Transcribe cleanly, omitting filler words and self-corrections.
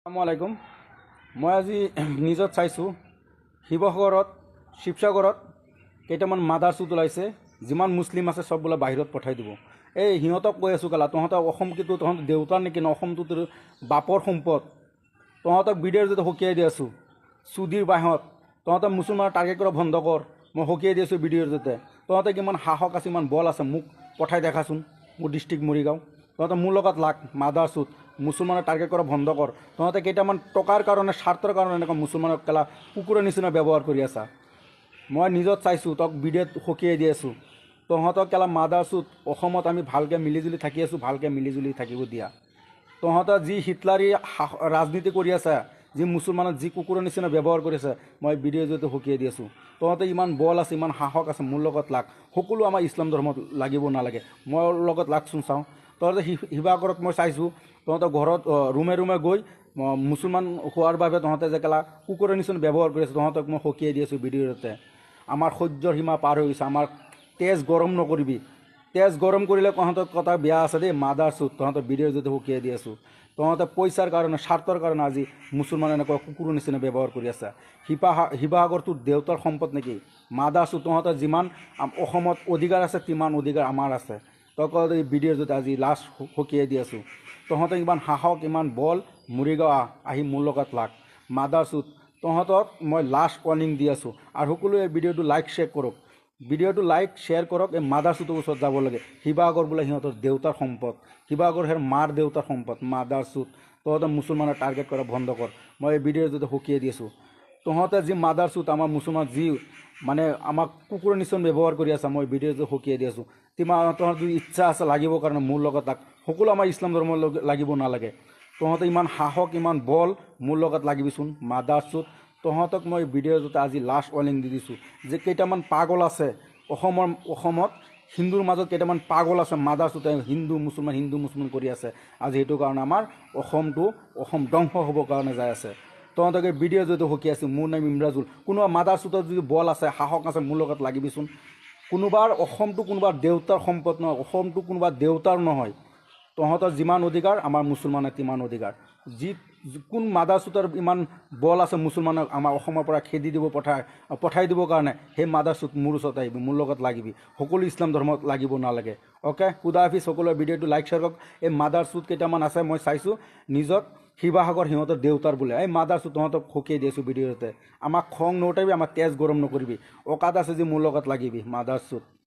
আসসালামু আলাইকুম। মই আজি নিউজত চাইছোঁ শিৱসাগৰত কেইটামান মাদাৰ চুট ওলাইছে। যিমান মুছলিম আছে চব বোলে বাহিৰত পঠাই দিব। এই সিহঁতক কৈ আছোঁ কেলা তহঁতৰ অসম কিন্তু তহঁতৰ দেউতাৰ নেকি ন, অসমটো তোৰ বাপৰ সম্পদ। তহঁতক ভিডিঅ'ৰ যদি সকীয়াই দি আছোঁ চুদিৰ বাহিৰত তহঁতৰ মুছলমানৰ টাৰ্গেট কৰা বন্ধ কৰ। মই সকীয়াই দি আছোঁ ভিডিঅ'ৰ যাতে তহঁতে কিমান সাহস আছে, ইমান বল আছে, মোক পঠাই দেখাচোন মোৰ ডিষ্ট্ৰিক্ট মৰিগাঁও। তহঁতে মোৰ লগত লাগ মাদাৰ চুট, মুছলমানৰ টাৰ্গেট কৰা বন্ধ কৰ। তহঁতে কেইটামান টকাৰ কাৰণে স্বাৰ্থৰ কাৰণে এনেকুৱা মুছলমানক কেলা কুকুৰৰ নিচিনা ব্যৱহাৰ কৰি আছা। মই নিজত চাইছোঁ, তক ভিডিঅ'ত সকীয়াই দি আছোঁ। তহঁতক কেলা মাদাৰ চুট, অসমত আমি ভালকৈ মিলিজুলি থাকি আছোঁ, ভালকৈ মিলিজুলি থাকিব দিয়া। তহঁতৰ যি হিটলাৰী ৰাজনীতি কৰি আছে, যি মুছলমানক যি কুকুৰৰ নিচিনা ব্যৱহাৰ কৰিছে, মই ভিডিঅ'ৰ জৰিয়তে সকীয়াই দি আছোঁ। তহঁতে ইমান বল আছে, ইমান সাহস আছে, মোৰ লগত লাগ। সকলো আমাৰ ইছলাম ধৰ্মত লাগিব নালাগে, মোৰ লগত লাগচোন চাওঁ। তহঁতে শিৱসাগৰত মই চাইছোঁ তহঁতৰ ঘৰত ৰুমে ৰুমে গৈ মুছলমান হোৱাৰ বাবে তহঁতে যে কেলা কুকুৰৰ নিচিনা ব্যৱহাৰ কৰি আছে, তহঁতক মই সকীয়াই দি আছোঁ ভিডিঅ'তে। আমাৰ সহ্যৰ সীমা পাৰ হৈ গৈছে। আমাৰ তেজ গৰম নকৰিবি, তেজ গৰম কৰিলে তহঁতৰ কথা বেয়া আছে দেই মাদাৰ চুট। তহঁতৰ ভিডিঅ'ৰ যদি সকীয়াই দি আছোঁ। তহঁতে পইচাৰ কাৰণে স্বাৰ্থৰ কাৰণে আজি মুছলমান এনেকুৱা কুকুৰৰ নিচিনা ব্যৱহাৰ কৰি আছে। শিৱসাগৰটো দেউতাৰ সম্পদ নেকি মাদাৰ চুট। তহঁতৰ যিমান অসমত অধিকাৰ আছে তিমান অধিকাৰ আমাৰ আছে। তই এই ভিডিঅ'ৰ যদি আজি লাষ্ট সকীয়াই দি আছোঁ। তহঁতে ইমান সাহস, ইমান বল, মৰিগাঁও আহি মোৰ লগত লাগ মাদাৰ চুট। তহঁতক মই লাষ্ট ৱাৰ্ণিং দি আছোঁ। আৰু সকলোৱে এই ভিডিঅ'টো লাইক শ্বেয়াৰ কৰক, ভিডিঅ'টো লাইক শ্বেয়াৰ কৰক। এই মাদাৰ চুটৰ ওচৰত যাব লাগে। শিৱসাগৰ বোলে সিহঁতৰ দেউতাৰ সম্পদ, শিৱসাগৰ সিহঁতৰ মাৰ দেউতাৰ সম্পদ। মাদাৰ চুট, তহঁতে মুছলমানৰ টাৰ্গেট কৰা বন্ধ কৰ। মই এই ভিডিঅ'ৰ যদি সকীয়াই দি আছোঁ। তহঁতে যি মাদাৰ চুট আমাৰ মুছলমান যি মানে আমাক কুকুৰৰ নিচিনা ব্যৱহাৰ কৰি আছে, মই ভিডিঅ'ৰ যদি সকীয়াই দি আছোঁ। তহঁতৰ যদি ইচ্ছা আছে লাগিবৰ কাৰণে মোৰ লগত লাগ। সকলো আমাৰ ইছলাম ধৰ্মৰ লাগিব নালাগে। তহঁতে ইমান সাহস, ইমান বল, মোৰ লগত লাগিবিচোন মাদাৰ চুট। তহঁতক মই ভিডিঅ'ৰ জৰিয়তে আজি লাষ্ট ৱাৰ্ণিং দি দিছোঁ যে কেইটামান পাগল আছে অসমত হিন্দুৰ মাজত কেইটামান পাগল আছে মাদাৰ চুটে হিন্দু মুছলমান কৰি আছে। আজি সেইটো কাৰণে আমাৰ অসম ধ্বংস হ'বৰ কাৰণে যাই আছে। তহঁতকে ভিডিঅ'ৰ জৰিয়তে সকীয়াই আছোঁ। মোৰ নাম ইমৰাজুল। কোনোবা মাদাৰ চুটৰ যদি বল আছে, সাহস আছে, মোৰ লগত লাগিবিচোন। কোনোবাৰ অসমটো কোনোবাৰ দেউতাৰ সম্পদ নহয়, অসমটো কোনোবা দেউতাৰ নহয়। তহঁতৰ যিমান অধিকাৰ আমাৰ মুছলমানৰ তিমান অধিকাৰ। কোন মাদাৰ চুটৰ ইমান বল আছে মুছলমানক আমাৰ অসমৰ পৰা খেদি দিব, পঠাই দিবৰ কাৰণে, সেই মাদাৰ চুট মোৰ ওচৰত আহিবি, মোৰ লগত লাগিবি। সকলো ইছলাম ধৰ্মত লাগিব নালাগে। অ'কে, খুদা হাফিজ। সকলোৱে ভিডিঅ'টো লাইক শ্বেয়াৰ কৰক। এই মাদাৰ চুট কেইটামান আছে মই চাইছোঁ নিজত শিৱসাগৰ সিহঁতৰ দেউতাৰ বোলে। এই মাদাৰ চুট তহঁতক সকীয়াই দি আছোঁ ভিডিঅ'তে। আমাক খং নউঠাবি, আমাৰ তেজ গৰম নকৰিবি। অকাত আছে যে মোৰ লগত লাগিবি মাদাৰ চুট।